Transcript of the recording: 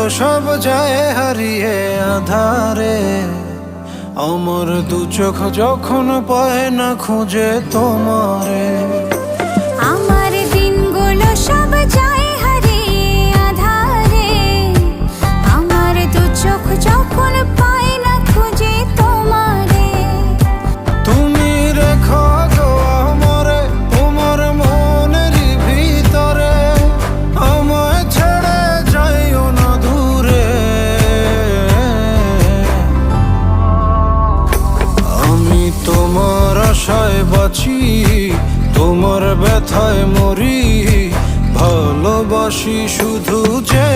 সব যায় হারিয়ে আধারে। আমার দু চোখ যখন পায় না খুঁজে তোমারে। আমার দিনগুলো সব যায় হারিয়ে আঁধারে। আমার দু চোখ যখন পায় না খুঁজে তোমারে। তুমি রেখো গো আমারে তোমার মনেরই ভিতরে, আমায় ছেড়ে যাইও না দূরে। আমি তোমার আশায় বাঁচি, তোমার ব্যথায় মরি, ভালোবাসি শুধু যে